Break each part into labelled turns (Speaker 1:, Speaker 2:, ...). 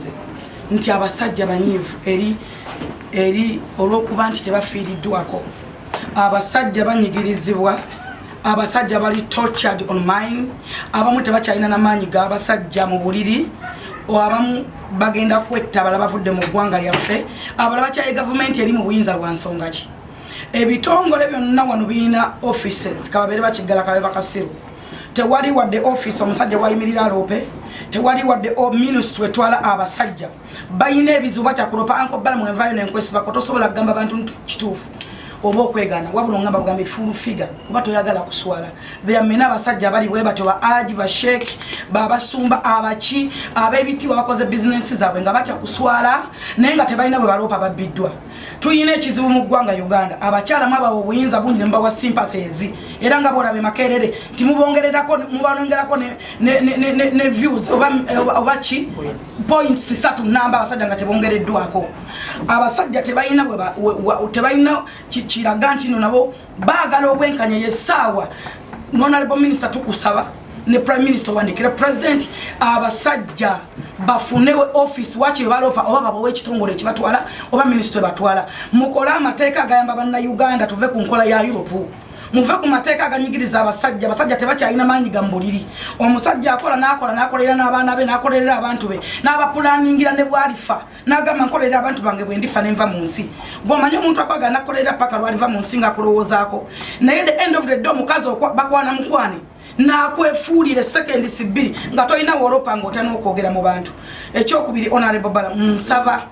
Speaker 1: mutegeeze nti abasajja banyiivu eri olw'okuba nti tebafiiriddwako. Abasajja banyigirizibwa, abasajja bali tortured on mind, abamu tebakyalina n'amaanyi g'abasajja mu buliri, abamu bagenda kwetta abalala bavudde mu ggwanga lyaffe, abalala bakyaye gavumenti eri mu buyinza lwa nsonga ki. Ebitongole byonna wano birina offices kababeere bakiggala kabe bakasiru. Tewali wadde office omusajja wayimirira aloope, tewali wadde ministry etwala abasajja. Bayina ebizibu bakyakulopa anko Balamu environment enkwesiba kotosobola kugamba abantu kituufu oba okwegana wabula ngamba bugambe full figure kuba toyagala kuswala. Mena abasajja bali bwe bato ba aji ba sheikh babasumba abachi abebiti bakoze business zaabwe nga batya kuswala naye nga tebalina bwe balopa babbiddwa. Tuyina ekizibu mu ggwanga Uganda, abakyala maba obuyinza bungi mba wa sympathies era nga borabe makerere timubongererako mubalongerako ne views oba chi points satu namba abasajja nga tebongereddwako. Abasajja tebalina tebalina kiraga nti nabo baagala obwenkanya yessaawa. Honorable Minister tukusaba ne Prime Minister wandikira President abasajja bafunewe office wachi balopa oba babawe ekitongole ekibatwala oba minister batwala. Mukola amateeka agayamba banna Uganda tuve ku nkola ya Europe. Muve ku mateeka aganyigiriza abasajja tebakyalina maanyi gambuliri. Omusajja nakolera n'abaana be nakolerera abantu be n'abapulaningira ne bwalifa n'agamba nkolerera abantu bange bwe ndifa nenva mu nsi. Bw'omanyi omuntu akwagala nakolerera paka lwaliva mu nsi nga kulowoozaako naye the end of the day omukazi bakwana mukwane nakwefuulire second sibiri nga toyina woropa ng'otana okwogera mu bantu. Ekyokubiri Honorable Balamu nsaba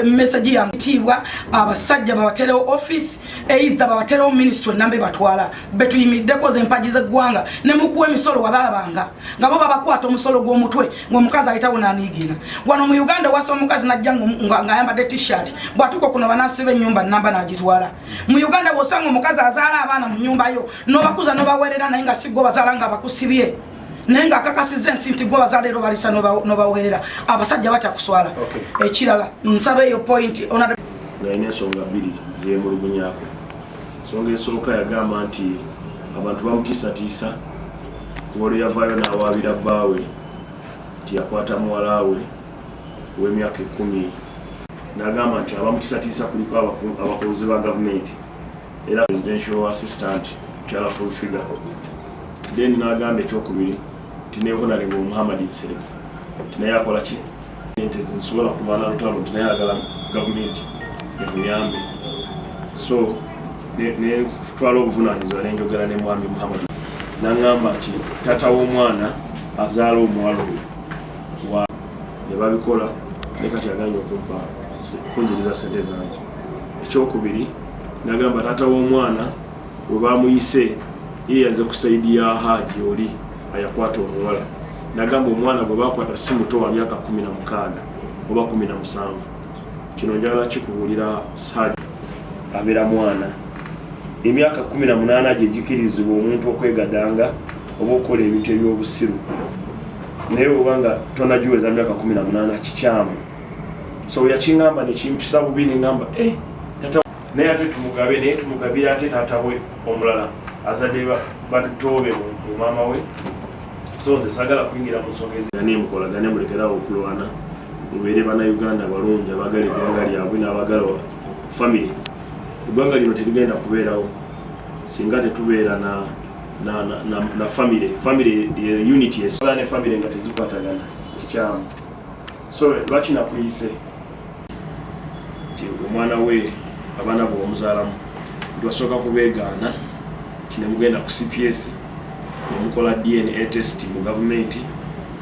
Speaker 1: message ya mtibwa abasajja babaterewo office either babaterewo ministry nambe batwala betuyimiddeko z'empagi z'eggwanga ne mukuwa emisolo wabalabanga nga bo babakwata omusolo gw'omutwe ng'omukazi ayitawo n'aniigina. Wano mu Uganda wasa omukazi najja ng'ayambadde t-shirt bw'atuuka kuno banasiba ennyumba namba n'agitwala. Mu Uganda bw'osanga omukazi azaala abaana mu nnyumba yo n'obakuza n'obaweerera naye nga siggo bazalanga bakusibye nenga akakasize nsinti gwa bazalero balisa no bawerera abasajja batakuswala. Ekirala nsaba eyo point ona
Speaker 2: naine songa biri zemulugunyako. Songa esooka yagamba nti abantu bamutiisatiisa kuwolo yavaayo n'awaabira bbaawe nti yakwata muwalawe w'emyaka 10 n'agamba nti abamutiisatiisa kuliko abakozi ba gavumenti era presidential assistant kyala full figure. Then n'agamba ekyokubiri tine Honorable Muhammad Nsere tinaye akola ki ente zisobola kumala lutalo tinaye agala gavumenti ekuyambe. So ne twala obuvunaanyizibwa n'enjogera ne mwami Muhammad n'angamba nti tata w'omwana azaala omuwala wa ne babikola ne kati aganya okumpa kunjiriza sente zange. Ekyokubiri n'agamba tata w'omwana bwe bamuyise yaze kusaidia haji oli ayakwata omuwala. Nagamba omwana bwe bakwata si muto wa myaka 16 oba 17. Kino njagala kikubuulira haji abeera mwana emyaka 18 gye gikirizibwa omuntu okwegadanga oba okukola ebintu eby'obusiru naye obanga tonagiweza myaka 18 kikyamu. So yakingamba nekimpisa bubi nengamba tata naye ate tumugabe naye tumugabira ate tata we omulala azadde batobe mu mama we. So tesagala kuyingira mu nsonga ezigane mukolagane mulekerawo okulwana mubeere bana Uganda balungi abagala eggwanga lyabwe n'abagala family. Eggwanga lino terigenda kubeerawo singa tetubeera na family unity esobola ne family nga tezikwatagana kikyamu. So lwaki nakuyise nti omwana we abaana bw'omuzaalamu twasooka kubeegaana mugenda ku CPS nemukola DNA test mu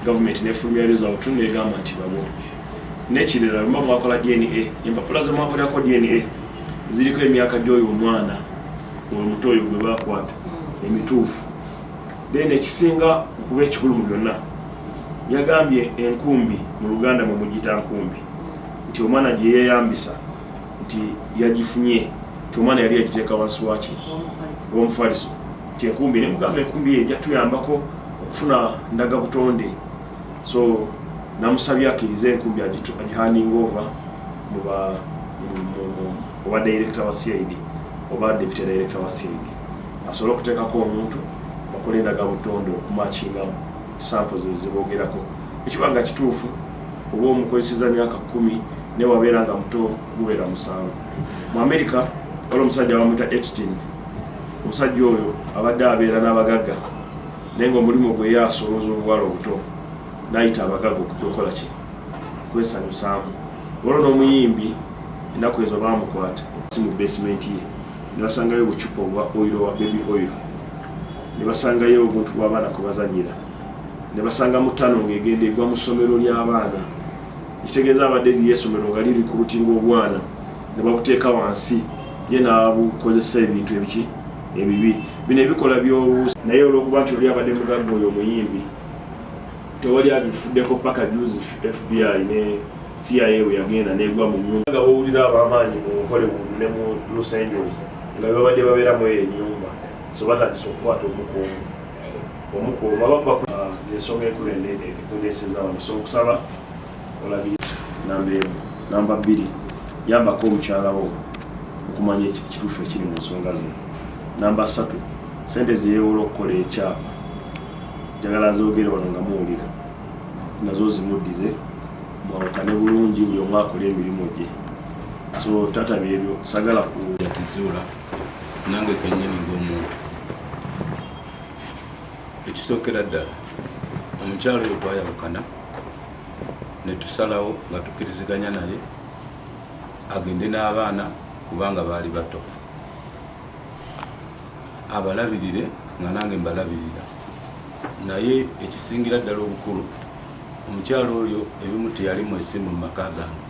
Speaker 2: government nefulumya result negamba nti babo nekirera mba mwakola DNA empapula ze mwakolako DNA ziriko emyaka gy'oyo omwana omuto oyo gwe bakwata emituufu. Then ekisinga okuba ekikulu mu byonna yagambye enkumbi mu Luganda mwe mugita nkumbi nti omwana gye yeeyambisa nti yagifunye nti omwana yali yagiteeka wansi waki omufaliso kyenkumbi nemugamba enkumbi ye jatuyambako okufuna ndaga butonde. So namusabye akkirize enkumbi agihanding over oba director wa CID oba deputy director wa CID asobola okuteekako omuntu bakola endaga butonde okumakinga samples ziboogerako ekibanga kituufu oba omukozeseza myaka 10 ne wabeera nga muto gubeera 7. Mu America waliwo omusajja bamuyita Epstein. Omusajja oyo abadde abeera n'abagagga naye nga omulimu gwe yasolooza obuwala obuto n'ayita abagagga okukola ki kwesanyusaamu. Waliwo n'omuyimbi ennaku ezo baamukwata si mu basement ye ne basangayo obucupa obwa oil wa baby oil, ne basangayo obuntu bw'abaana kwe bazanyira, ne basanga mu ttano ng'egenda egwa mu ssomero ly'abaana. Kitegeeza abadde liri essomero nga liri ku lutingo obwana ne babuteeka wansi ye n'abukozesa ebintu ebiki ebibi. Bino ebikola by'obuusi naye olw'okuba nti oli abadde mugagga oyo omuyimbi tewali abifuddeko paka juzi FBI ne CIA we yagenda n'egwa mu nnyumba nga bawulira ab'amaanyi mu Hollywood ne mu Los Angeles nga babadde babeeramu eyo ennyumba so batandise okukwata omukuuma babba ensonga enkulu ekundeeseza wano. So okusaba olabi namba 2 yambako omukyala wo okumanya ekituufu ekiri mu nsonga zino. Namba 3 sente zeyewola okukola ekyapa njagala zoogere wano nga muwulira nazo zimuddize mwawukane bulungi buli omu akola emirimu gye. So tata byebyo sagala ku
Speaker 3: Hajjati Zuula nange kennyini ng'omuntu. Ekisookera ddala omukyalo oyo twayawukana ne tusalawo nga tukkiriziganya naye agende n'abaana kubanga baali bato, abalabirire nga nange mbalabirira. Naye ekisingira ddala obukulu omukyalo oyo ebimu teyalimu essimu mu maka gange.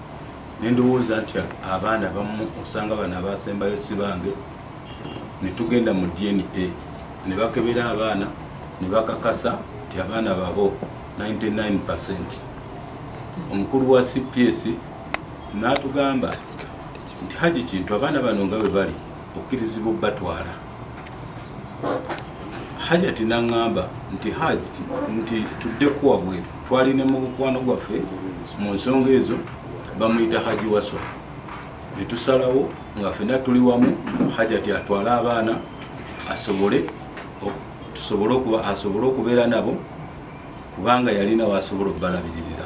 Speaker 3: Nendowooza nti abaana bamu osanga bano abasembayo si bange. Ne tugenda mu DNA ne bakebera abaana ne bakakasa nti abaana babo 99%. Omukulu wa CPS n'atugamba nti Haji kintu abaana bano nga bwe bali okkirizibwa batwala. Hajjati n'aŋŋamba nti Haji nti tuddeku wabweru twaline mu mukwano gwaffe mu nsonga ezo bamuyita Haji Waswa. Ne tusalawo nga ffenna tuli wamu Hajjati atwala abaana asobole okubeera nabo kubanga yalina wasobola okubalabiririra.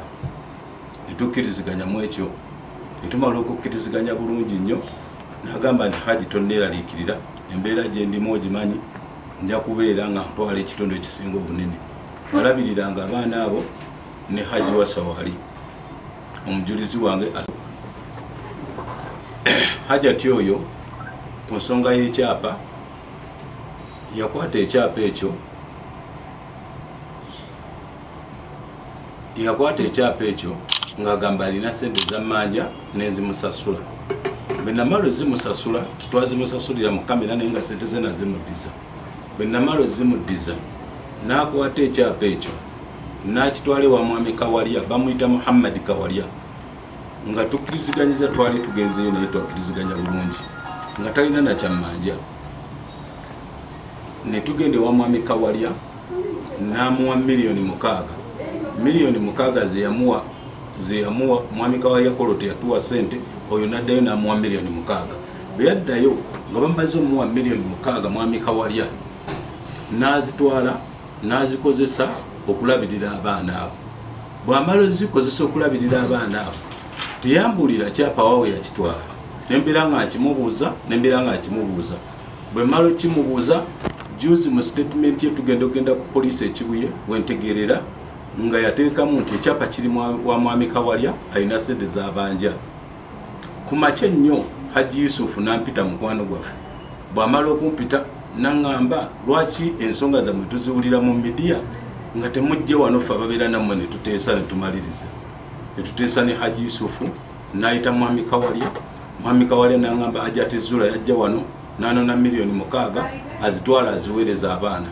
Speaker 3: Ne tukkiriziganya mu ekyo. Ne tumala okukkiriziganya bulungi nnyo n'agamba nti Haji tonneeraliikirira embeera gye ndimu ogimanyi, nja kubeera nga ntwala ekitundu ekisinga obunene. Nalabiriranga abaana abo ne Haji Waswa wali omujulizi wange. Hajjati oyo ku nsonga y'ekyapa yakwata ekyapa ekyo ng'agamba alina sente zammanja n'ezimusasula. Bwe namala zimusasula titwazimusasulira mu kamera naye nga sente ze nazimuddiza. Bwe namala ozimuddiza n'akwata ekyapa ekyo n'akitwala ewa mwami Kawalya, bamuyita Muhammad Kawalya, nga tukkiriziganyiza twali tugenzeyo naye twakkiriziganya bulungi nga talina nakyammanja. Ne tugenda ewa mwami Kawalya n'amuwa $6,000,000. $6,000,000 ze yamuwa mwami Kawalya kolo teyatuwa sente, oyo n'addayo n'amuwa $6,000,000. Bwe yaddayo nga bamaze omuwa $6,000,000 mwami Kawalya n'azitwala n'azikozesa okulabirira abaana abo. Bw'amala ozikozesa okulabirira abaana abo teyambulira kyapa waawe yakitwala. Nembeera nga nkimubuuza. Bwe mala kimubuuza juzi mu statement ye tugenda ku poliisi ekibuye wentegerera nga yateekamu nti ekyapa kiri wa mwami Kawalya alina sente z'abanja. Ku makya nnyo Haji Yusufu n'ampita mukwano gwaffe. Bw'amala okumpita n'aŋŋamba lwaki ensonga zammwe tuziwulira mu midiya nga temujje wano ffe ababeera nammwe ne tuteesa ne tumaliriza. Ne tuteesa ne Haji Yusufu n'ayita mwami Kawalya. Mwami Kawalya n'aŋŋamba Hajjati Zuula yajja wano n'anona $6,000,000 azitwala aziweereza abaana.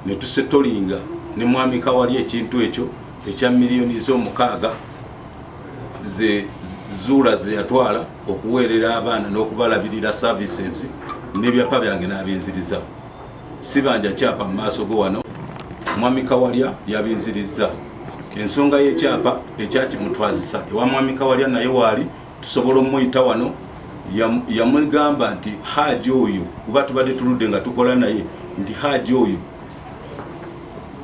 Speaker 3: Ne tusetolinga ne mwami Kawalya ekintu ekyo ekya $6,000,000 ze Zuula ze yatwala okuweerera abaana n'okubalabirira services n'ebyapa byange n'abinziriza. Sibanja kyapa mu maaso go wano mwami Kawalya yabinziriza. Ensonga y'ekyapa ekyakimutwazisa ewa mwami Kawalya naye waali tusobola omuyita wano yamugamba nti Haji oyo kuba tubadde tuludde nga tukola naye nti Haji oyo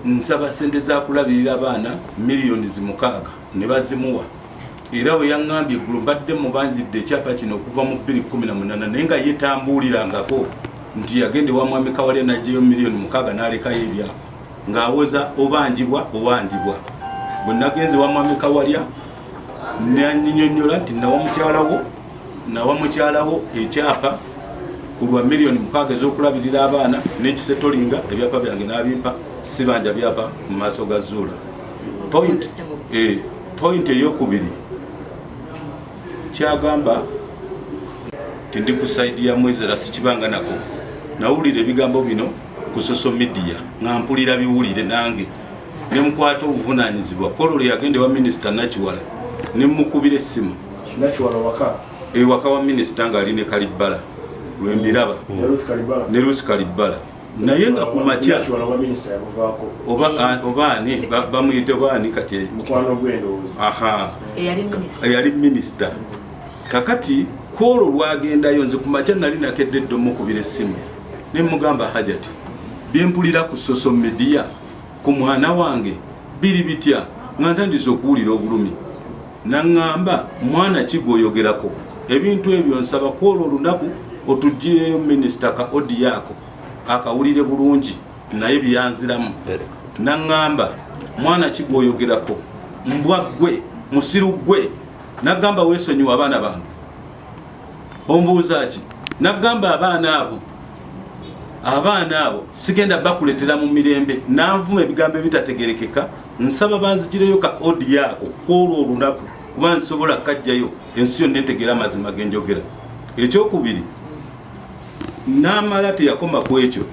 Speaker 3: nsaba sente za kulabirira abaana $6,000,000 ne bazimuwa. era we yaŋŋambye eggulo badde mubanjidde ekyapa kino okuva mu 2018 naye nga yetambulirangako nti yagende wa mwami Kawalya n'ajjayo $6,000,000 n'alekayo ebyapa ng'awoza obanjibwa bwe nagenze wa mwami Kawalya nannyonnyola nti nawa mukyalawo ekyapa ku lwa $6,000,000 ez'okulabirira abaana n'ekisetolinga ebyapa byange n'abimpa sibanja byapa mu maaso ga Zuula. Point ey'okubiri kyagamba nti ndi ku saidi ya Mwezera sikibanga nako nawulira ebigambo bino ku social media nga mpulira biwulire nange ne mukwata obuvunaanyizibwa kololo yagende wa minisita Nakiwala ne mukubira essimu waka wa minisita ng'ali ne Kalibbala lwembiraba ne Ruth Kalibbala naye nga ku makya obaani bamuyite baani kati eyali minisita kakati kwolwo lwagendayo nze ku makya nali nakedde eddomu okubira essimu ne mugamba Hajjati byempulira ku social media ku mwana wange biri bitya nga ntandise okuwulira obulumi naŋŋamba mwana ki gw'oyogerako ebintu ebyo nsaba kwolwo olunaku otuggireyo minisita ka odi yaako akawulire bulungi naye byanziramu naŋŋamba mwana ki gw'oyogerako mbwa ggwe musiru ggwe nagamba weesonyiwa abaana bange ombuuza ki nagamba abaana abo sigenda bakuletera mu mirembe nanvuma ebigambo ebitategerekeka nsaba banzigireyo ka odi yaako kwolwo olunaku kuba nsobola kajjayo ensi yonna etegera amazima genjogera. Ekyokubiri n'amala teyakoma ku ekyo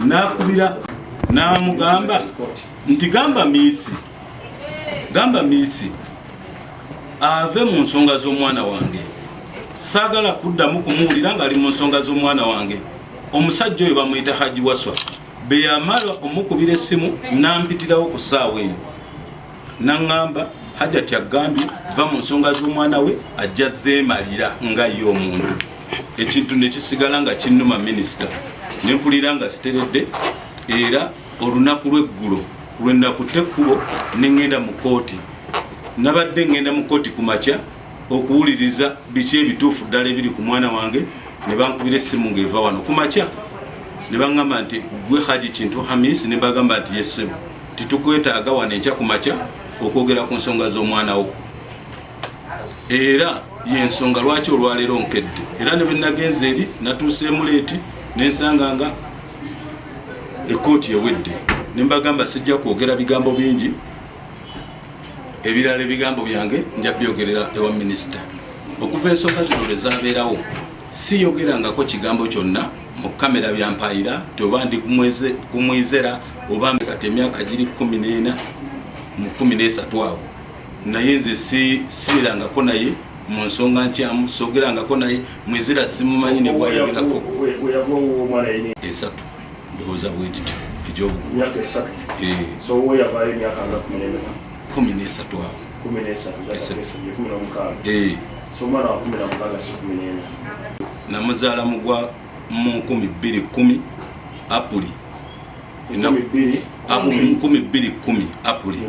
Speaker 3: n'akubira n'amugamba nti gamba miisi ave mu nsonga z'omwana wange saagala kuddamu kumuwulira ng'ali mu nsonga z'omwana wange. Omusajja oyo bamuyita Haji Waswa be yamala omukubira essimu n'ampitirawo ku ssaawa eyo naŋŋamba Hajjati agambye va mu nsonga z'omwana we ajja zeemalira nga ye omuntu. Ekintu ne kisigala nga kinnuma minisita ne mpulira nga siteredde era olunaku lw'eggulo lwe nakutte ekkubo ne ŋŋenda mu kooti. Nabadde ŋŋenda mu kooti ku makya okuwuliriza biki ebituufu ddala ebiri ku mwana wange ne bankubira essimu ng'eva wano ku makya ne baŋŋamba nti gwe Haji Kintu Hamisi ne bagamba nti yessebo titukwetaaga wano enkya ku makya okwogera ku nsonga z'omwana wo era yensonga lwaki olwaleero nkedde era ne bwe nagenze eri natuuseemu leeti nensanga nga ekooti ewedde ne mbagamba sijja kwogera bigambo bingi ebirala ebigambo byange nja byogerera ewa minisita. Okuva ensonga zino lwe zaabeerawo siyogerangako kigambo kyonna mu kamera byampayira toba ndi kumwizera oba kati emyaka giri 14 mu 13 awo naye nze siberangako naye mu nsonga nkyamu sogerangako naye mwizera simumanyi ne bwayogerako esatu ndowooza bwegityo egy'obugulu 13 namuzaala mugwa mu 2010 Apuli 2010 Apuli 2010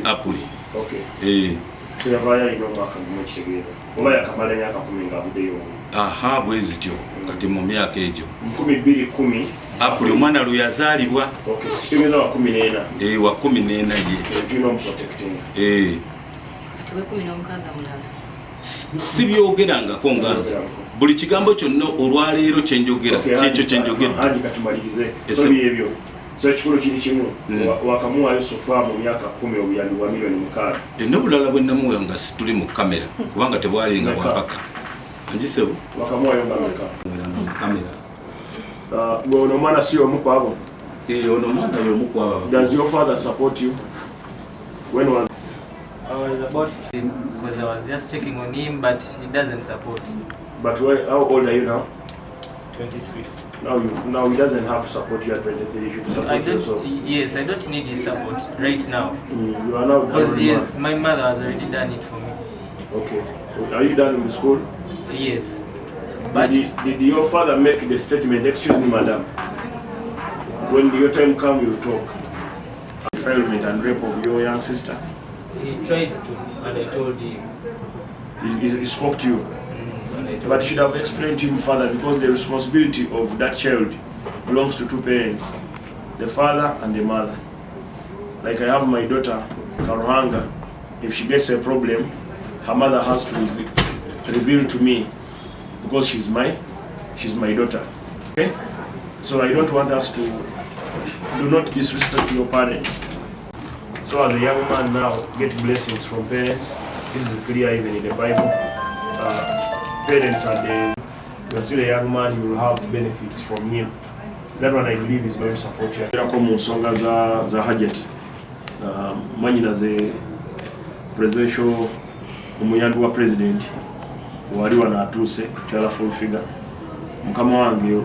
Speaker 3: Apuli aha bwezityo kati mu myaka egyo 2010 Apuli omwana lwe yazaalibwa wa 14 ye si byogerangako nga nze buli kigambo kyonna olwaleero kyenjogera kyekyo kyenjogedde.
Speaker 2: ekikulu kiri kimu wakamuwayo sofa mu myaka 10 obuyambi bwa $6,000,000
Speaker 3: n'obulala bwe namuwayo nga situli mu kamera kubanga tebwalinga bwapaka anjisebo
Speaker 2: wakamuwayo nga kamera ono omwana si omu ku abo.
Speaker 3: Ono omwana y'omu ku abo.
Speaker 2: Does your father support you? When was
Speaker 4: about him because I was just checking on him, but he doesn't support.
Speaker 2: But how old are you now?
Speaker 4: 23.
Speaker 2: Now he doesn't have to support you at 23. You should support yourself.
Speaker 4: Yes, I don't need his support right now.
Speaker 2: You are now
Speaker 4: because yes, my mother has already done it for me.
Speaker 2: Okay. Are you done with school?
Speaker 4: Yes. But
Speaker 2: did your father make the statement? Excuse me, madam. When your time comes, you talk. defilement and rape of your young sister?
Speaker 4: He tried to, and I told him.
Speaker 2: He spoke to you? But you should have explained to him further, because the responsibility of that child belongs to two parents, the father and the mother. Like I have my daughter, Karuhanga, if she gets a problem, her mother has to reveal to me, because she's my daughter. Okay? So I don't want us to do not disrespect your parents. So as a young man now, get blessings from parents. This is clear even in the Bible. Parents are you are still a young man, you will have benefits from him. That one I believe is going to support you. Mu nsonga za Hajjati. Manyina ze presidential omuyambi wa president wali wanaatuuse tukyala full figure. Mukama wange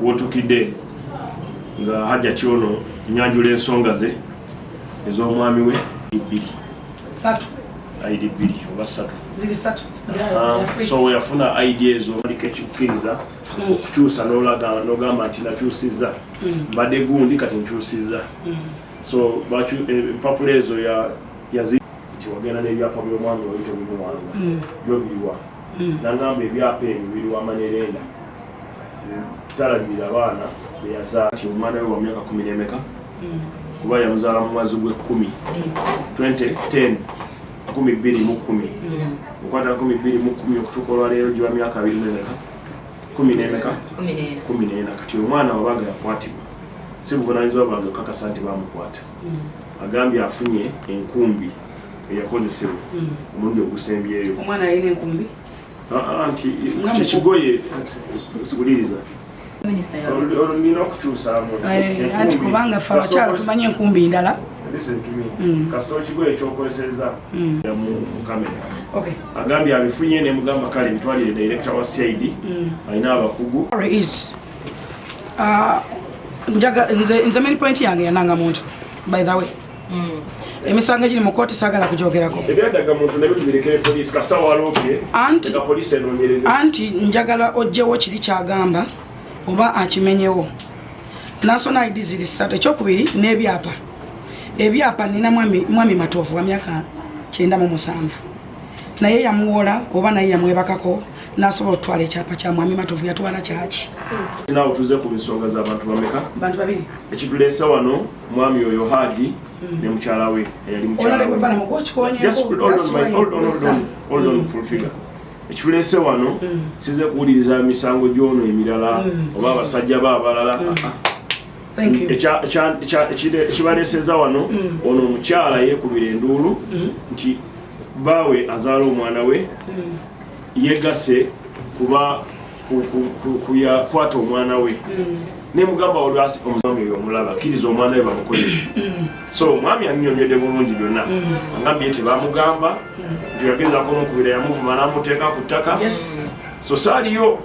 Speaker 2: wotukidde nga Hajjati ono nyanjula ensonga ze ez'omwami we ibiri.
Speaker 1: Satu.
Speaker 2: ID biri oba satu.
Speaker 1: Ziri satu.
Speaker 2: So yafuna ideas omuliko ekikkiriza okukyusa n'ogamba nti nakyusizza mbadde gundi kati nkyusizza. So empapula ezo nti wagenda n'ebyapa by'omwami wayita obimuwanga byo biriwa. Nagamba ebyapa ebyo biriwa Manerenda talabirira abaana beyazaala nti omwana we wa myaka 10 n'emeka kuba yamuzaala mu mwezi gwe 10 2010 okwata 2010 okutuuka olwaleero giba myaka 2 n'emeka 10 n'emeka 14 kati omwana wabaga yakwatibwa si buvunaanyizibwa bwange okakasa nti bamukwata. Agambye afunye enkumbi eyakozesebwa omulundi ogusembyeyo.
Speaker 1: Omwana yalina enkumbi?
Speaker 2: Nti kyekigoye sikuliriza olina okukyusaamu
Speaker 1: anti kubanga ffe abakyala tumanyi enkumbi ndala.
Speaker 2: Listen to me. Kasita ekigoye ekyokozesezza mu kamera. Agambye abifunye ne mugamba kale bitwalire director wa CID alina abakugu. Nze main point yange yananga muntu by the way. Emisango giri mu kooti saagala kujogerako. Ebyadaga muntu nabyo tubirekere police kasita waloopye nga police enoonyereza.
Speaker 1: Anti njagala ojjewo kiri kyagamba oba akimenyewo. National ID ziri ssatu, ekyokubiri n'ebyapa. Ebyapa nina mwami Matovu wa myaka 97. Naye yamuwola oba naye yamwebakako n'asobola okutwala ekyapa kya mwami Matovu yatwala kyaki.
Speaker 2: Naawe tuze ku nsonga z'abantu bameka?
Speaker 1: Bantu babiri.
Speaker 2: Ekituleese wano mwami oyo Haji ne mukyala we eyali mukyala we.
Speaker 1: Balamu gw'okikonyeko.
Speaker 2: Hold on full figure. Ekituleese wano size kuwuliriza misango gy'ono emirala oba abasajja ba abalala. Ekibaleeseza wano ono omukyala yeekubira enduulu nti baawe azaala omwana we yeegase kuba kuyakwata omwana we ne mugamba olwasi omuzambi oyo omulaba akkiriza omwana we bamukolese. So omwami annyonnyodde bulungi byonna angambye tebamugamba nti yagezaako omukubira yamuvuma n'amuteeka ku ttaka. So saaliyo.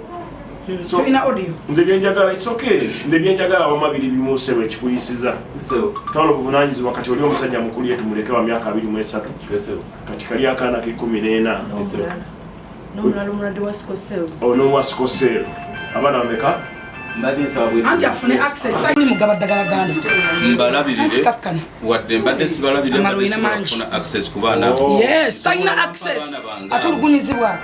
Speaker 2: So nze byenjagala it's okay. Nze byenjagala wamabiri bimusebe ekikuyisiza twala obuvunaanyizibwa kati oli omusajja mukulu yetu muleke wa myaka 23 kati kali akaana ke 14 n'owascosel abaana bameka
Speaker 1: anti afune access tayini mugaba ddagala ganda
Speaker 3: mbalabirire wadde mbadde sibalabirire afuna access ku baana abo.
Speaker 1: Yes, tayina access atulugunyizibwa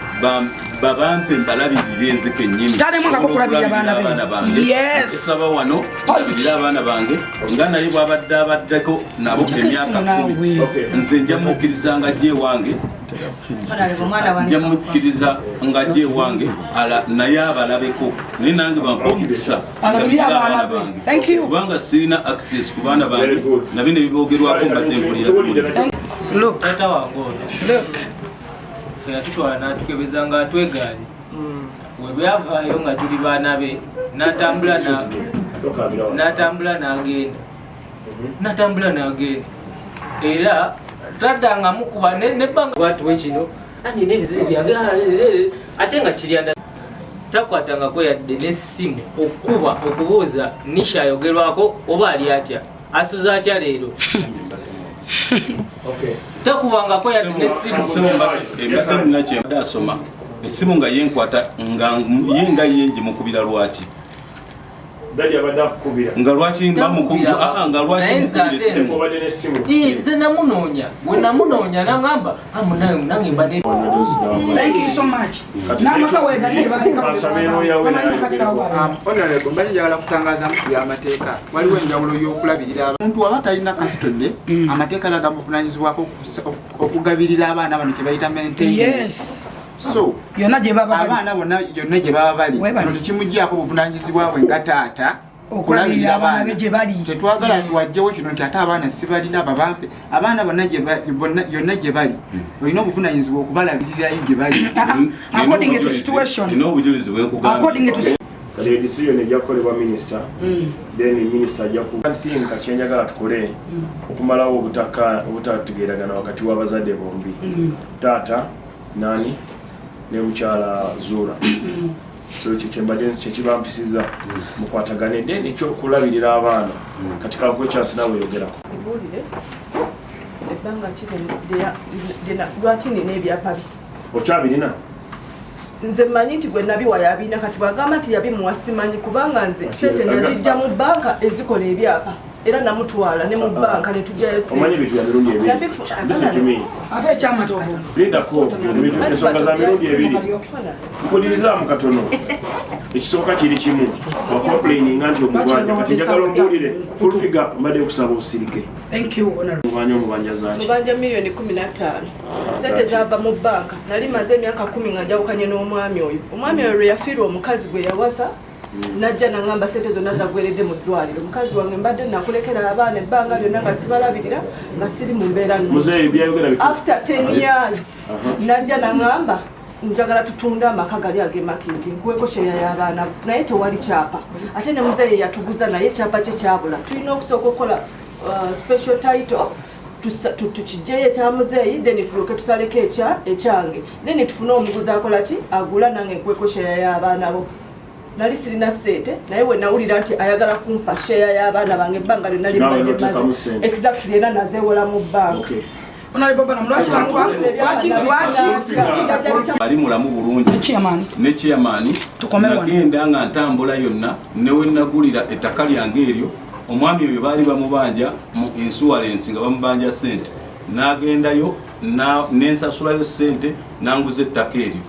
Speaker 3: babampe mbalabirire nze kennyini
Speaker 1: talemu akakulabirira abaana be. Yes,
Speaker 3: esaba wano balabirira abaana bange nga naye bwabadde abaddeko nabo emyaka 10 nze nja mukkiriza nga jje wange nja mukkiriza nga jje wange naye abalabeko naye nange bampa omukisa abaana bange kubanga sirina access ku baana bange nabyo ne bibogerwako mbadde mpulira.
Speaker 1: Look.
Speaker 4: Fe yatutwala n'atukebeza nga atwegaanye. We byavaayo nga tuli baana be n'atambula n'agenda. Era taddanga mukuba nebbanga bwatuwe kino ani n'ebizibu byange ate nga kiryanda takwatangako yadde n'essimu okubuuza Nisha ayogerwako oba ali atya asuza atya leero. Takubangako yadde n'essimu
Speaker 3: embadde nnakyembadde asoma essimu nga yenkwata nga yenga yengi mukubira lwaki
Speaker 2: dadi abadde akukubira
Speaker 3: nga lwaki bamukubira nga lwaki
Speaker 2: essimu obadde n'essimu
Speaker 4: nze namunoonya bwe namunoonya nagamba nange mbadde
Speaker 1: Thank you so much.
Speaker 5: Honorable, mbali njagala kutangaza mu by'amateeka waliwo enjawulo y'okulabirira omuntu aba talina kasitodde amateeka agamuvunaanyizibwako okugabirira abaana bano kye bayita maintenance. So abaana bonna yonna gye baba bali no tekimuggyako buvunaanyizibwa bwe nga taata okulabirira abaana tetwagala wajjewo kino nti ate abaana sibalina babampe abaana bonna yonna gye bali olina obuvunaanyizibwa okubalabirirayo gye bali
Speaker 1: according to situation.
Speaker 2: kati decision ejja kukolebwa minisita then minisita ajja thing kati enjagala tukole okumalawo obutategeeragana wakati w'abazadde bombi taata nani ne mukyala Zuula so ekyo kyembadde kyekibampisiza mukwatagane then ekyokulabirira abaana kati kakwe kyasinawe yogerako
Speaker 6: ebbanga lwaki nina ebyapa
Speaker 2: okyabirina
Speaker 6: nze mmanyi nti gwe nabiwa yabina kati bwagamba nti yabimuwa simanyi kubanga nze sente nezijja mu banka ezikola ebyapa era namutwala ne mu banka ne tujjayo
Speaker 2: omanyi ebintu bya mirundi ebiri
Speaker 1: Ate ekyamatovu
Speaker 2: lidako ensonga za mirundi ebiri mpulirizamu katono ekisooka kiri kimu wacomplaininga nti omubanja kati njagala omuwulire full figure mbadde nkusaba osirike mubanja omubanja zaki
Speaker 6: mubanja miliyoni 15 sente zava mu banka nali maze emyaka 10 nga njawukanye n'omwami oyo omwami oyo lwe yafiirwa omukazi gwe yawasa najja nangamba sente zonna zagweredde mu ddwaliro mukazi wange mbadde nakulekera abaana ebbanga lyonna nga sibalabirira nga siri mu mbeera after 10 years najja nangamba njagala tutunde amaka gali ag'emakindi nkuweko sheya y'abaana naye tewali kyapa ate ne muzeeyi yatuguza naye kyapa kye kyabula tulina okusooka okukola special title tukijjeyo ekya muzeeyi then tulyoke tusaleko ekyange then tufune omuguzi akola ki agula nange nkuweko sheya y'abaana bo nali sirina ssente naye bwe nawulira nti ayagala kumpa sheya y'abaana bange ebbanga lyonna limaze exactly era nazeewola mu bbanga
Speaker 3: bali mulamu bulungi ne chairman nagenda nga ntambula yonna newe nagulira ettaka lyange eryo omwami oyo baali bamubanja mu insurance nga bamubanja ssente nagendayo nensasulayo ssente nanguza ettaka eryo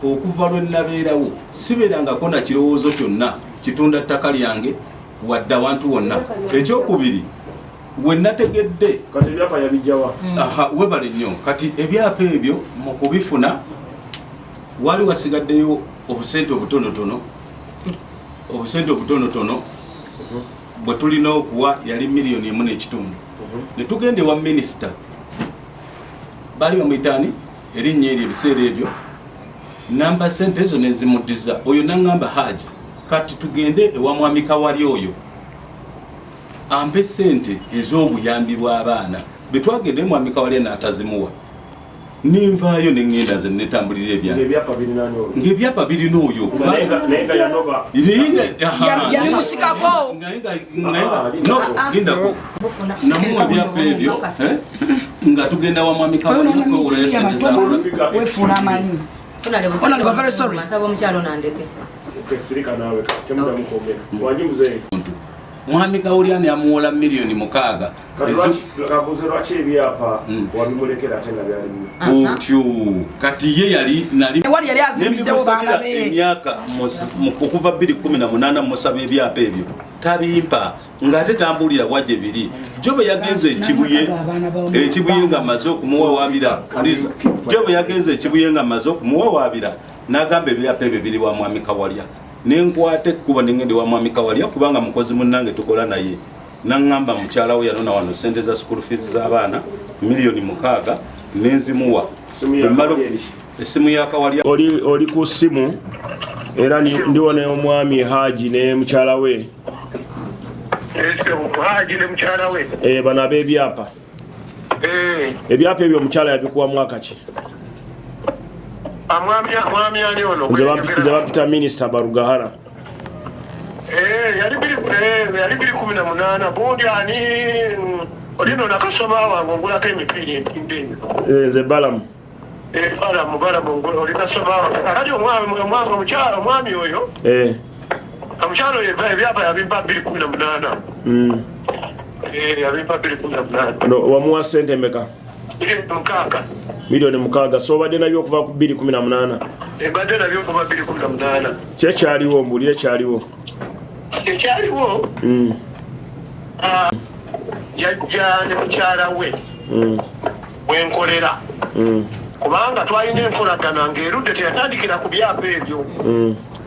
Speaker 3: okuva lwe nabeerawo sibeerangako na kirowoozo kyonna kitunda ttaka lyange wadde awantu wonna ekyokubiri we nategedde
Speaker 2: kati ebyapa yabijjawa
Speaker 3: webale nnyo kati ebyapa ebyo mu kubifuna wali wasigaddeyo obusente obutonotono bwe tulina okuwa yali miliyoni 1.5 ne tugende wa minisita baali bamuyitaani erinnya eryo ebiseera ebyo namba sente ezo nenzimuddiza oyo nangamba Haji kati tugende ewa mwami Kawali oyo ampe sente ez'obuyambi bw'abaana betwagende mwami Kawali n'atazimuwa ninvaayo nengenda nze netambulira ebyange ng'ebyapa birina oyo
Speaker 1: yabimusikako
Speaker 3: gindako namuwa ebyapa ebyo nga tugenda wa mwami Kawali okwewulayo sente
Speaker 1: wefuula amanyi
Speaker 3: mwami Kawuli ani amuwola miliyoni 6 otyo kati ye yali emyaka okuva 2018 musaba ebyapa ebyo tabimpa ng'ate tambulira wajje biri Jobe yagenze ekibuye nga amaze okumuwawaabira Jobe yagenze ekibuye nga amaze okumuwawaabira n'agamba ebyapa ebyo biri wa mwami Kawalya nenkwate ekkuba nengende wa mwami Kawalya kubanga mukozi munnange tukola naye nangamba mukyala we yanona wano sente za school fees z'abaana miliyoni 6 nenzimuwa essimu ya Kawalya
Speaker 2: oli ku ssimu era ndiwo ne omwami Haji ne mukyala we
Speaker 7: Haji ne mukyala we
Speaker 2: bano ab'ebyapa ebyapa ebyo omukyala yabikuwa mwaka ki
Speaker 7: Mwami ani ono
Speaker 2: nze bapita minisita Barugahara
Speaker 7: yali 2018 bundi ani olino nakasoma wange ngulako emipiira empinde
Speaker 2: nze Balamu
Speaker 7: Balamu olinasoma akati omwami oyo Omukyalo ebyapa yabimpa 218. Yabimpa 218.
Speaker 2: No wamuwa sente meka? Milioni mukaaga. So obadde nabyo okuva ku 218.
Speaker 7: Ebadde nabyo okuva 218.
Speaker 2: Kyekyaliwo mbulire kyaliwo.
Speaker 7: Ekyaliwo yajja ne mukyala we bwenkolera kubanga twalina enkolagana ng'erudde teyatandikira ku byapa ebyo.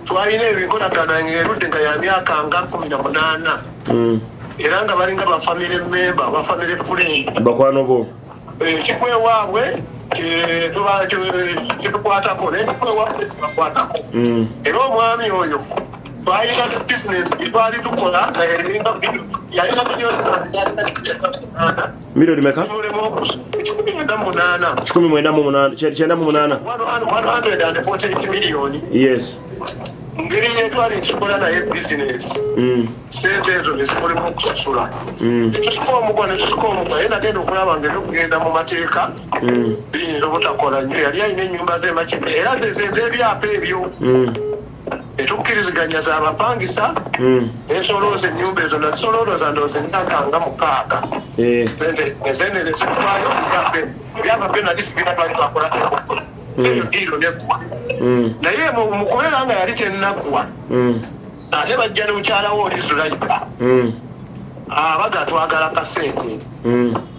Speaker 7: Twalina ebinkolagana ng'erudde nga ya myaka nga 18 era nga balinga bafamire memba bafamire friend
Speaker 2: bakwano bo
Speaker 7: ekikwewaabwe kyetukwatako nekikwewaabwe tubakwatako era omwami oyo twalina business gyetwali tukola nga yalina
Speaker 2: milioni meka?
Speaker 7: 98.
Speaker 2: 148
Speaker 7: million.
Speaker 2: Yes.
Speaker 7: Ngeri yetwali ntukola naye business sente ezo nezikolemu okusasula tetusuka omugwa netusuka omugwa ye nagenda okulaba nga ebyokugenda mu mateeka biyinza obutakola nnyo yali alina ennyumba zemakime era z'ebyapa ebyo etukkiriziganya z'abapangisa ensolooza ennyumba ezo nazisolooza ndoozi emyaka nga 6 sente nezitwayo ebyapa byo nalisigira twali twakola diiro neggwa naye mu kubeera nga yali tennaggwa ate bajja ne mukyala we olizulayo abaga twagala kasente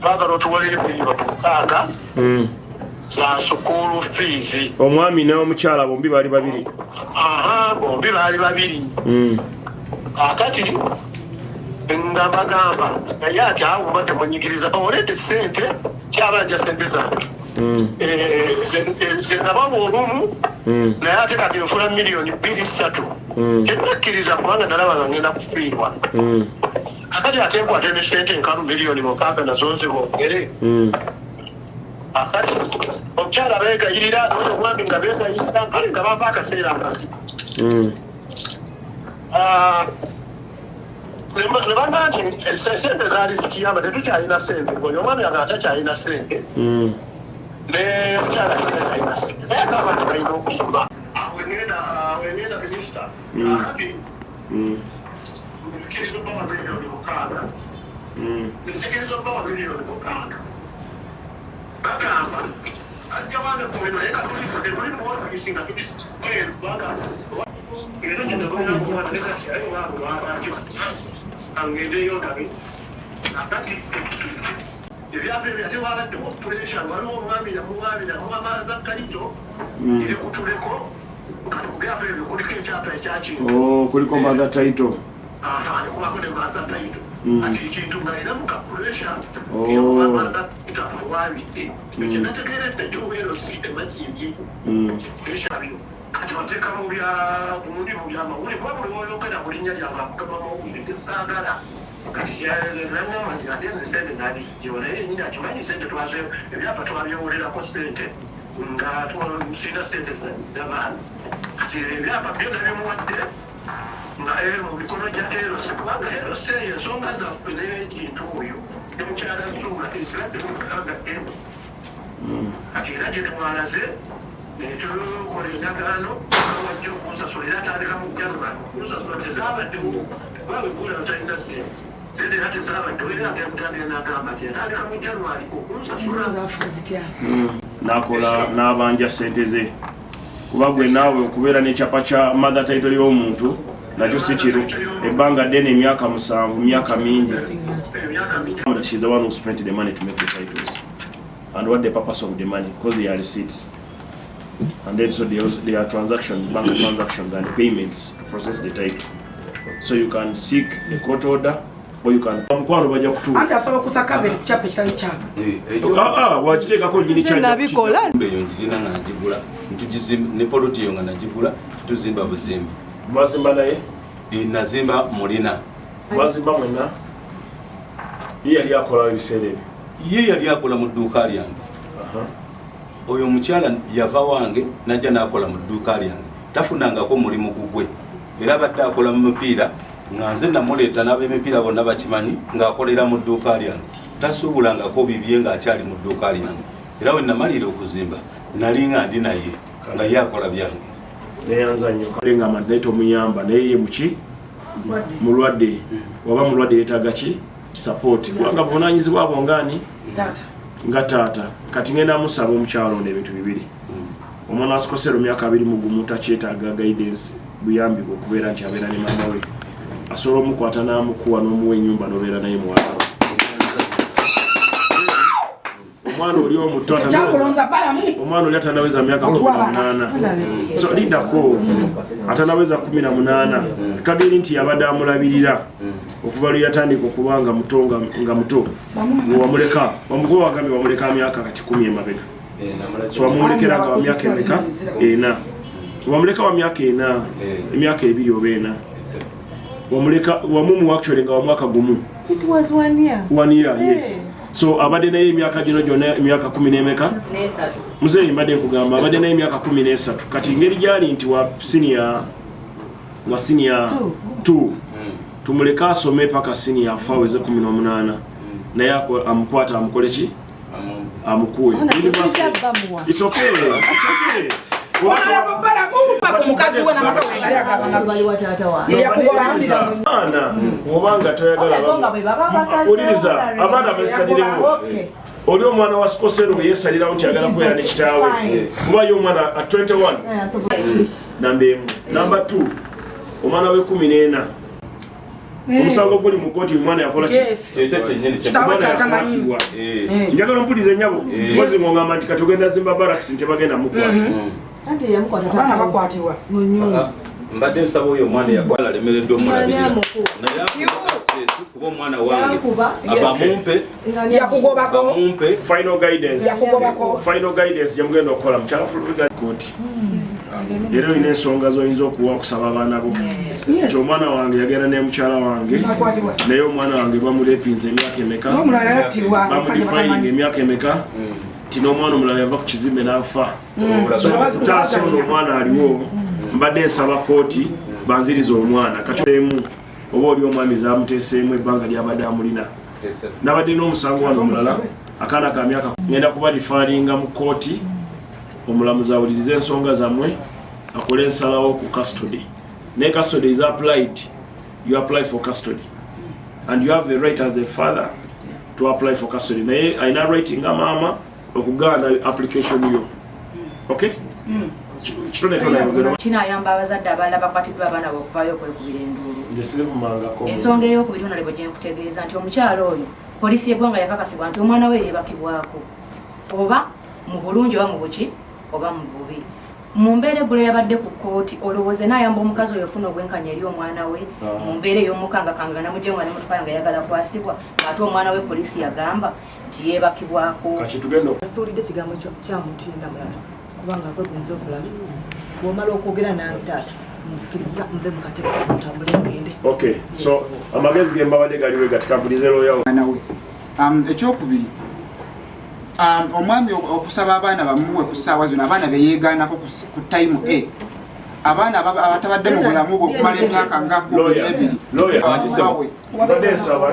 Speaker 7: twagala otuwolere milioni 6 za sukuulu fees.
Speaker 2: Omwami n'omukyala bombi baali babiri.
Speaker 7: Bombi baali babiri. Akati nga bagamba naye ati awo mba temunyigiriza oledde sente kyabanja sente zange zenababa olumu naye ate kati nfuna milioni 2-3 tenakkiriza kubanga nalaba nga ngenda kufiirwa akati ate nkwate ne sente nkalu milioni 6 nazo nzibongere akati omukyala beegayirira omwami nga beegayirira kale nga bava akaseera akazibu nebanga nti sente zaali zikiyamba tetukyalina sente oyo omwami anga atakyalina sente ne mukyala alina sente naye ate abaana balina okusoma wengenda minisita akati nzikiriza obbawa milioni 6 nzikiriza obbawa milioni 6 bagamba ajja wange kumeno naye katulisa temuli muwafisi nga tulisikweru baga era kyendagonaomwana nekati aye wange wabaki angendeyo ndabe akati ebyapa ebyo ate wabaddewo operation waliwo omwami namuwamaza kaito erekutuleko kati ku byapa ebyo kuliko ekyapa ekyakintu
Speaker 2: kuliko maza taito
Speaker 7: nekubako ne maza taito ati ekintu nga era mukapuresha eyokuwamaza taito wabidde ekyenategeredde gyobeerosi emakimbye eshabyo kati bateeka mu byamawulire kuba buli woyogera mu linnya lyamawulire tesaagala kati kyalengama nti ate ne sente naalizijewo naye nyini akimanyi sente twaze ebyapa twabyowolerako sente nga sina sente zabaana kati ebyapa byo nabimuwadde nga mu mikono gya erose kubanga erose eyo ensonga zaffe n'ekintu oyo ne mukyala Zuula esiradde mukagaddemu kati era gyetwalaze netukola endagaano wajja okunsasula era atandika mu January okunsasula tezabaddewo bawe gula talina sente sente era tezabaddewo era agemutandika n'agamba nti atandika mu January okunsasula
Speaker 2: nakola n'abanja sente ze kuba gwe naawe okubeera n'ekyapa kya mother title y'omuntu nakyo si kiru ebbanga ddene emyaka 7 myaka mingi. She's the one who spent the money to make the titles and what the purpose of the money because they are receipts and then so they are transactions, bank transactions and payments to process the title. So you can seek a court order or you can mkwano bajja kutuula
Speaker 1: anti asobola kusaka ekyapa ekitali kyapa
Speaker 2: wakiteekako nyini
Speaker 6: nabikola
Speaker 3: eyo njirina nga nagigula ne poloti eyo nga nagigula tuzimba buzimbi
Speaker 2: mwazimba naye
Speaker 3: nazimba mulina
Speaker 2: mwazimba mwena ye yali akola ebiseera ebyo
Speaker 3: ye yali akola mu dduuka lyange oyo omukyala yava wange najja n'akola mu dduuka lyange tafunangako mulimu gugwe era abadde akola mu mupiira nga nze namuleeta n'ab'emipiira bonna bakimanyi ng'akolera mu dduuka lyange tasuubulangako bibye ng'akyali mu dduuka lyange era we namalira okuzimba nali nga ndi naye nga ye akola byange
Speaker 2: neyanza nnyo nga naye tomuyamba naye ye muki mulwadde oba mulwadde yeetaaga ki support kubanga buvunaanyizibwa abo ngani nga taata kati ngenda musaba omukyalo ono ebintu bibiri omwana asikosera emyaka 2 mu gumu takyetaaga guidance buyambi bwe okubeera nti abeera ne maama we asobola omukwata n'amukuwa n'omuwa ennyumba n'obeera naye muwala omwana oli omuto omwana oli atanaweza myaka 18 so lindako atanaweza 18 kageri nti yabadde amulabirira okuva lwe yatandika okuba nga muto nga muto wamuleka omugoba wagambye wamuleka myaka kati 10 emabega so wamulekera nga wa myaka emeka ena wamuleka wa myaka ena emyaka 2 oba ena wamuleka wamumu actually nga wa mwaka gumu
Speaker 6: it was 1 year
Speaker 2: 1 year yes so abadde naye emyaka gino gyonna emyaka 10 n'emeka muzeeyi mbadde nkugamba abadde naye emyaka 13 kati ngeri gyali nti wa senior 2 tumuleka asome paka senior afa aweze 18 naye amukwata amukole ki amukuwe it's okay obanga toyagala uliriza abaana besalirawo oli omwana wa sposero yesalirawo nti agala kubeera ne kitaawe kuba ye omwana at 21 namba 1 namba 2 omwana we 14 omusango guli mu kooti omwana yakola kitaawekyatamanyiwa njagala ompuliza ennyabo mpozi ng'ogamba nti katugenda zimba baraks nti bagenda mukwata
Speaker 1: abaana bakwatibwa
Speaker 3: mbadde nsaba oyo omwana yakwala alemeredde omulabirira kuba omwana wange abamumpe
Speaker 2: final guidance gyemugenda okukola mukyafulukooti era olina ensonga zoyinza okuwa okusaba abaana bo nti omwana wange yagenda ne mukyala wange naye omwana wange bamulepinza emyaka emeka bamudifining emyaka emeka ti n'omwana omulala yava ku kizimbe n'afa taasa ono omwana aliwo mbadde nsaba kooti banziriza omwana kakyemu oba oli omwami zamuteeseemu ebbanga lyabadde amulina nabadde n'omusango wano omulala akaana ka myaka ngenda kuba lifaringa mu kooti omulamuzi awuliriza ensonga zammwe akole ensalawo ku custody naye custody is applied you apply for custody and you have the right as a father to apply for custody naye alina right nga maama okugaana application yo okay
Speaker 8: kinayamba abazadde abalala bakwatiddwa abaana bokuvayo okwekubira enduulu ensonga eyokubiri onalebo gye nkutegeeza nti omukyalo oyo poliisi y'eggwanga yakakasibwa nti omwana we yeebakibwako oba mu bulungi oba mu buki oba mu bubi mu mbeera eggulo yabadde ku kooti olowooze naayamba omukazi oyo ofuna obwenkanya eri omwana we mu mbeera ey'omukangakanga namujenga ne motoka yange ayagala kwasibwa ate omwana we poliisi yagamba nti yeebakibwako asuulidde ekigambo kyamutinda mulala kubanga kwegunza obulamu bw'omala okwogera nawe taata nzikiriza nve mu katebe ntambule ngende
Speaker 2: okay so amagezi gembabadde galiwe gatikabulize looyawo
Speaker 5: ekyokubiri omwami okusaba abaana bamuwe ku ssaawa zino abaana beyeegaanako ku time a abaana abatabadde mu bulamu bwe okumala emyaka nga 12
Speaker 2: badde nsaba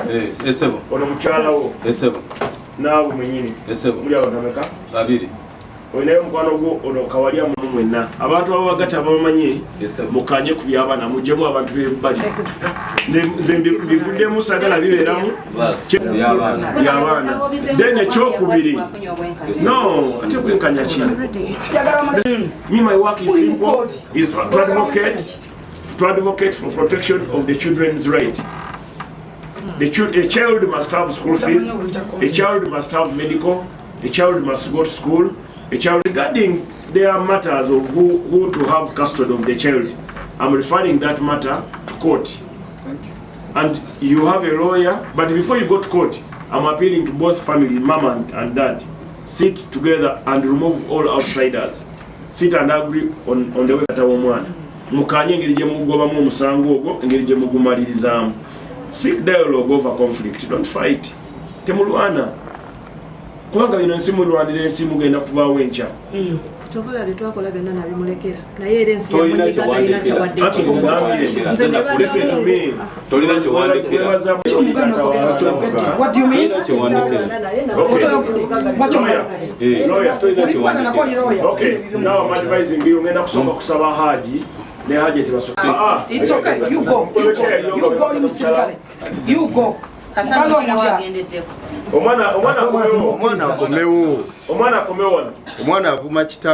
Speaker 2: ono mukyalawo naawe mwenyini muli abantu ameka 2 olinayo omukwano gwo ono kawalya mu mwenna abantu ababagati abamanyi mukanye ku by'abaana muggyemu abantu bebbali nze bivuddemu sagala bibeeramu by'abaana then ekyokubiri no ate kwenkanya ki me my work is simple is to advocate for protection of the children's right. A child must have school fees, a child must have medical, a child must go to school, a child. Regarding their matters of who to have custody of the child, I'm referring that matter to court. And you have a lawyer, but before you go to court, I'm appealing to both family, mom and dad. Sit together and remove all outsiders. Sit and agree on the way that I want. Mukanye engeri gye mugobamu omusango ogwo engeri gye mugumalirizamu. Seek dialogue over conflict. Don't fight. Temulwana. Kubanga bino ensi mulwanira ensi mugenda kuvaawo enkya.
Speaker 6: Tokola bye twakola byonna nabimulekera. Naye era ensi yamuleka talina kyawadde.
Speaker 3: Tolina kyewandikira.
Speaker 1: What do you mean?
Speaker 2: Okay, now I'm advising you ngenda kusoma kusaba haji ne Hajjati basoka.
Speaker 1: It's okay. You go. You go musirikale. You go.
Speaker 8: Kasanga wagendeddeko.
Speaker 2: Omwana
Speaker 9: akomewo.
Speaker 2: Omwana akomewo.
Speaker 9: Omwana avuma kitawe.